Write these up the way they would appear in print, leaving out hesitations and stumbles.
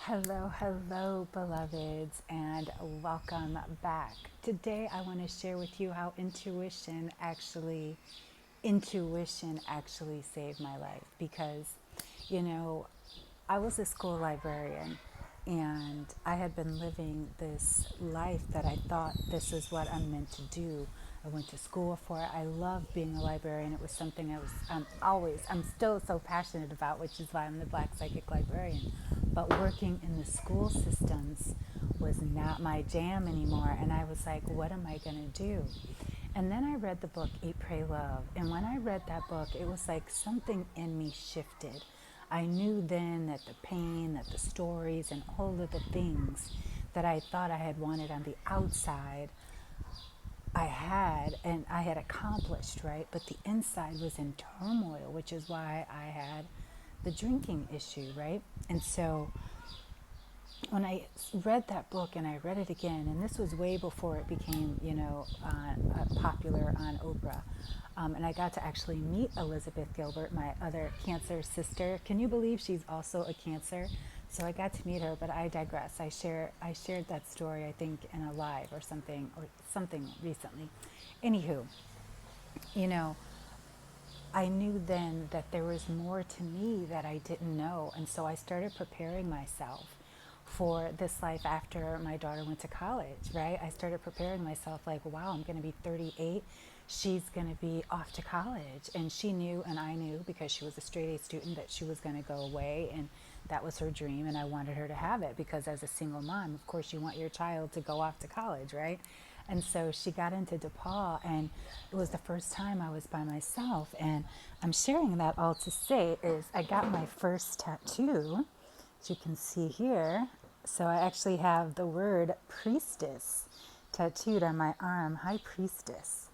Hello, hello, beloveds, and welcome back. Today, I want to share with you how intuition actually saved my life because, you know, I was a school librarian and I had been living this life that I thought this is what I'm meant to do. I went to school for it. I love being a librarian. It was something I'm still so passionate about, which is why I'm the Black Psychic Librarian. But working in the school systems was not my jam anymore. And I was like, what am I going to do? And then I read the book Eat, Pray, Love. And when I read that book, it was like something in me shifted. I knew then that the pain, that the stories, and all of the things that I thought I had wanted on the outside, I had accomplished, right? But the inside was in turmoil, which is why I had the drinking issue, right? And so when I read that book and I read it again, and this was way before it became, popular on Oprah, and I got to actually meet Elizabeth Gilbert, my other Cancer sister. Can you believe she's also a Cancer? So I got to meet her, but I digress. I shared that story, I think, in a live or something recently. Anywho, you know, I knew then that there was more to me that I didn't know. And so I started preparing myself for this life after my daughter went to college, right? I started preparing myself like, wow, I'm going to be 38. She's going to be off to college. And she knew, and I knew because she was a straight A student, that she was going to go away. And that was her dream. And I wanted her to have it because as a single mom, of course, you want your child to go off to college, right? And so she got into DePaul, and it was the first time I was by myself. And I'm sharing that all to say is I got my first tattoo, as you can see here. So I actually have the word priestess tattooed on my arm, High Priestess.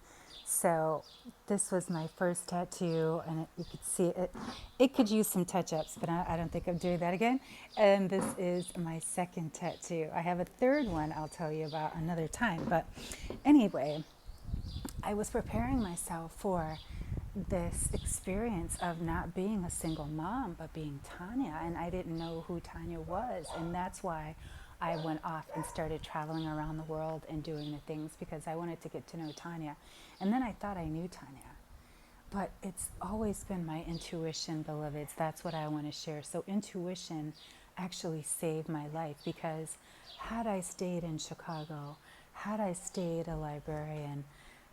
So this was my first tattoo, and you could see it. It could use some touch-ups, but I don't think I'm doing that again. And this is my second tattoo. I have a third one I'll tell you about another time. But anyway, I was preparing myself for this experience of not being a single mom, but being Tanya. And I didn't know who Tanya was. And that's why I went off and started traveling around the world and doing the things because I wanted to get to know Tanya. And then I thought I knew Tanya. But it's always been my intuition, beloveds. That's what I want to share. So intuition actually saved my life because had I stayed in Chicago, had I stayed a librarian,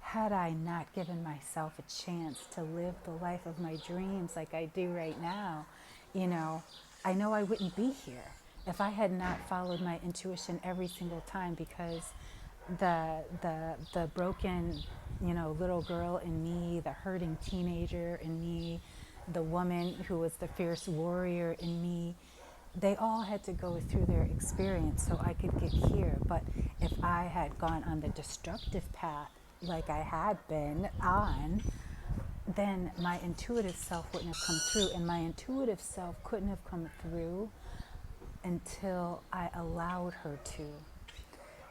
had I not given myself a chance to live the life of my dreams like I do right now, you know, I know I wouldn't be here if I had not followed my intuition every single time because the broken, little girl in me, the hurting teenager in me, the woman who was the fierce warrior in me, they all had to go through their experience so I could get here. But if I had gone on the destructive path like I had been on, then my intuitive self wouldn't have come through. And my intuitive self couldn't have come through until I allowed her to.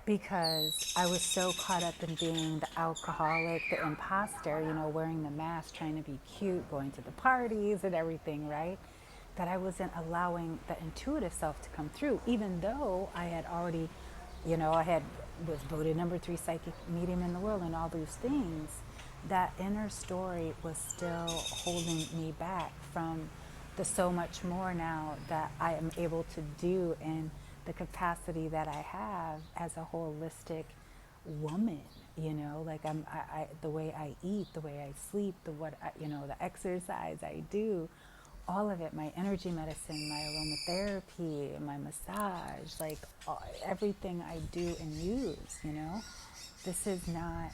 Because I was so caught up in being the alcoholic, the imposter, wearing the mask, trying to be cute, going to the parties and everything, right? That I wasn't allowing the intuitive self to come through, even though I had already, was voted #3 psychic medium in the world and all those things. That inner story was still holding me back from the so much more now that I am able to do in the capacity that I have as a holistic woman, like the way I eat, the way I sleep, the exercise I do, all of it, my energy medicine, my aromatherapy, my massage, like everything I do and use, this is not,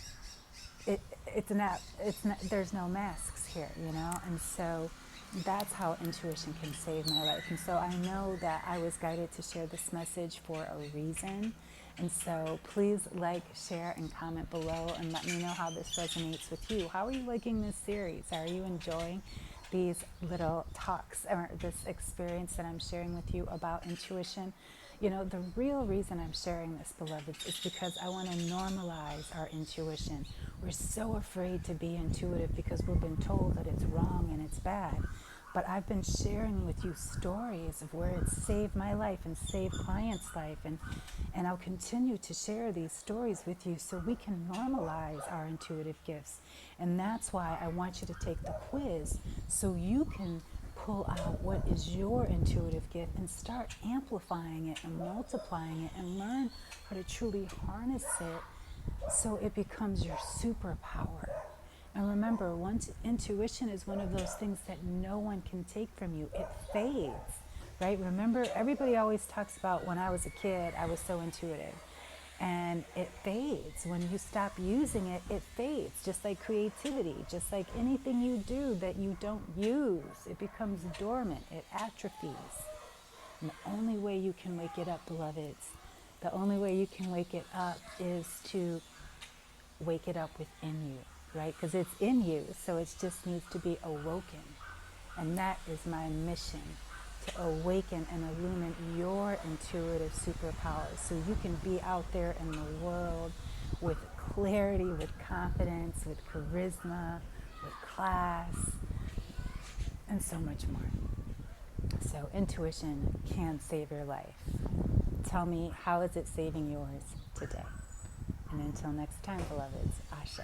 there's no masks here, and so that's how intuition can save my life. And so I know that I was guided to share this message for a reason. And so please like, share, and comment below and let me know how this resonates with you. How are you liking this series? Are you enjoying these little talks or this experience that I'm sharing with you about intuition? The real reason I'm sharing this, beloveds, is because I want to normalize our intuition. We're so afraid to be intuitive because we've been told that it's wrong and it's bad. But I've been sharing with you stories of where it's saved my life and saved clients' life. And I'll continue to share these stories with you so we can normalize our intuitive gifts. And that's why I want you to take the quiz so you can pull out what is your intuitive gift and start amplifying it and multiplying it and learn how to truly harness it so it becomes your superpower. And remember, intuition is one of those things that no one can take from you. It fades, right? Remember, everybody always talks about when I was a kid, I was so intuitive. And it fades. When you stop using it, it fades. Just like creativity, just like anything you do that you don't use, it becomes dormant, it atrophies. And the only way you can wake it up, beloveds, the only way you can wake it up is to wake it up within you, right? Because it's in you, so it just needs to be awoken. And that is my mission, to awaken and illumine your intuitive superpowers so you can be out there in the world with clarity, with confidence, with charisma, with class, and so much more. So intuition can save your life. Tell me, how is it saving yours today? And until next time, beloveds, Asha.